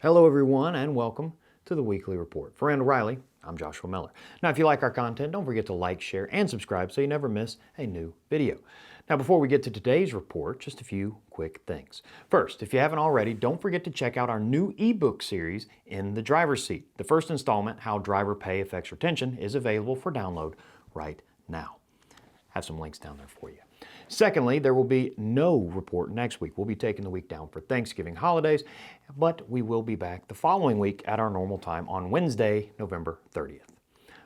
Hello everyone and welcome to the Weekly Report. For Randall Reilly, I'm Joshua Miller. Now if you like our content, don't forget to like, share, and subscribe so you never miss a new video. Now before we get to today's report, just a few quick things. First, if you haven't already, don't forget to check out our new ebook series, In the Driver's Seat. The first installment, How Driver Pay Affects Retention, is available for download right now. Have some links down there for you. Secondly, there will be no report next week. We'll be taking the week down for Thanksgiving holidays, but we will be back the following week at our normal time on Wednesday, November 30th.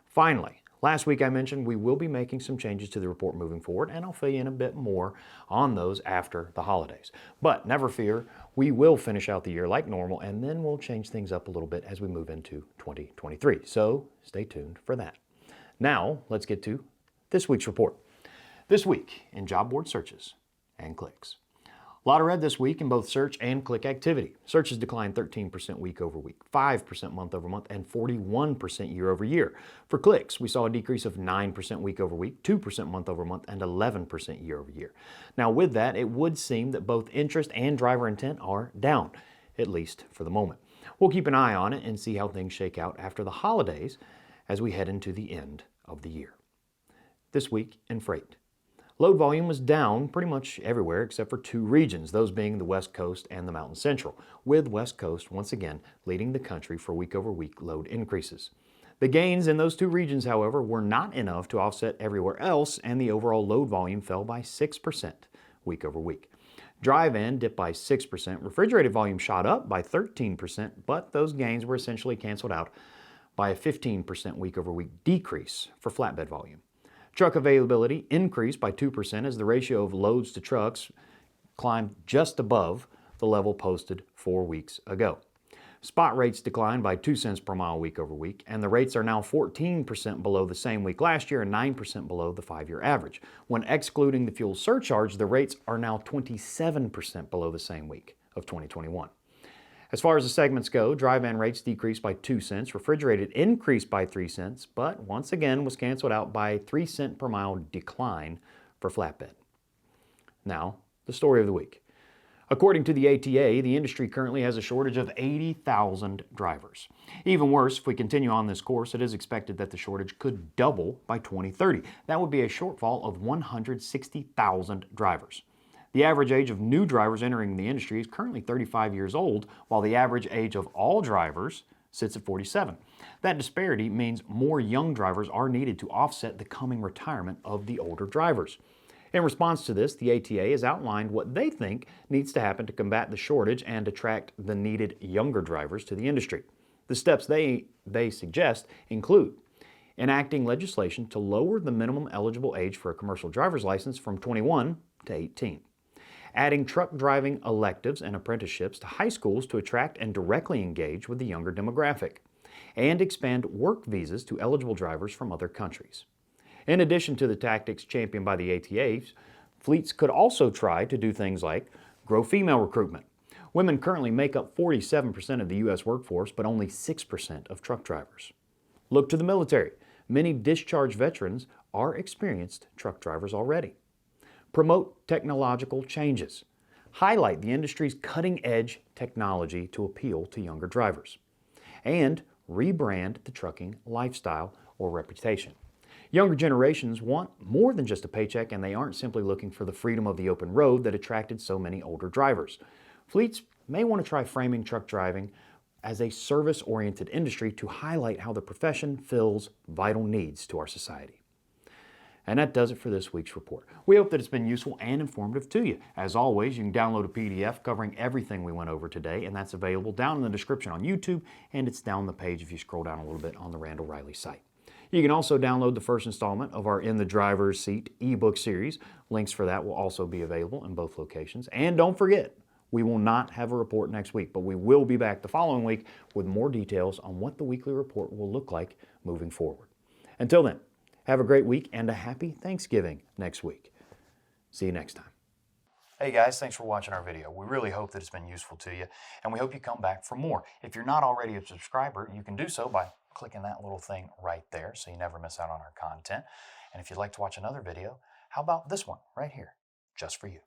Finally, last week I mentioned we will be making some changes to the report moving forward, and I'll fill you in a bit more on those after the holidays. But never fear, we will finish out the year like normal, and then we'll change things up a little bit as we move into 2023. So stay tuned for that. Now, let's get to this week's report. This week in job board searches and clicks. A lot of red this week in both search and click activity. Searches declined 13% week over week, 5% month over month, and 41% year over year. For clicks, we saw a decrease of 9% week over week, 2% month over month, and 11% year over year. Now with that, it would seem that both interest and driver intent are down, at least for the moment. We'll keep an eye on it and see how things shake out after the holidays as we head into the end of the year. This week in freight. Load volume was down pretty much everywhere except for two regions, those being the West Coast and the Mountain Central, with West Coast once again leading the country for week-over-week load increases. The gains in those two regions, however, were not enough to offset everywhere else, and the overall load volume fell by 6% week-over-week. Dry van dipped by 6%, refrigerated volume shot up by 13%, but those gains were essentially canceled out by a 15% week-over-week decrease for flatbed volume. Truck availability increased by 2% as the ratio of loads to trucks climbed just above the level posted 4 weeks ago. Spot rates declined by 2 cents per mile week over week, and the rates are now 14% below the same week last year and 9% below the 5-year average. When excluding the fuel surcharge, the rates are now 27% below the same week of 2021. As far as the segments go, dry van rates decreased by 2 cents, refrigerated increased by 3 cents, but once again was canceled out by a 3 cent per mile decline for flatbed. Now, the story of the week. According to the ATA, the industry currently has a shortage of 80,000 drivers. Even worse, if we continue on this course, it is expected that the shortage could double by 2030. That would be a shortfall of 160,000 drivers. The average age of new drivers entering the industry is currently 35 years old, while the average age of all drivers sits at 47. That disparity means more young drivers are needed to offset the coming retirement of the older drivers. In response to this, the ATA has outlined what they think needs to happen to combat the shortage and attract the needed younger drivers to the industry. The steps they suggest include enacting legislation to lower the minimum eligible age for a commercial driver's license from 21 to 18. Adding truck driving electives and apprenticeships to high schools to attract and directly engage with the younger demographic, and expand work visas to eligible drivers from other countries. In addition to the tactics championed by the ATAs, fleets could also try to do things like grow female recruitment. Women currently make up 47% of the U.S. workforce, but only 6% of truck drivers. Look to the military. Many discharged veterans are experienced truck drivers already. Promote technological changes. Highlight the industry's cutting-edge technology to appeal to younger drivers. And rebrand the trucking lifestyle or reputation. Younger generations want more than just a paycheck, and they aren't simply looking for the freedom of the open road that attracted so many older drivers. Fleets may want to try framing truck driving as a service-oriented industry to highlight how the profession fills vital needs to our society. And that does it for this week's report. We hope that it's been useful and informative to you. As always, you can download a PDF covering everything we went over today, and that's available down in the description on YouTube, and it's down the page if you scroll down a little bit on the Randall Reilly site. You can also download the first installment of our In the Driver's Seat ebook series. Links for that will also be available in both locations. And don't forget, we will not have a report next week, but we will be back the following week with more details on what the weekly report will look like moving forward. Until then, have a great week and a happy Thanksgiving next week. See you next time. Hey guys, thanks for watching our video. We really hope that it's been useful to you, and we hope you come back for more. If you're not already a subscriber, you can do so by clicking that little thing right there so you never miss out on our content. And if you'd like to watch another video, how about this one right here, just for you?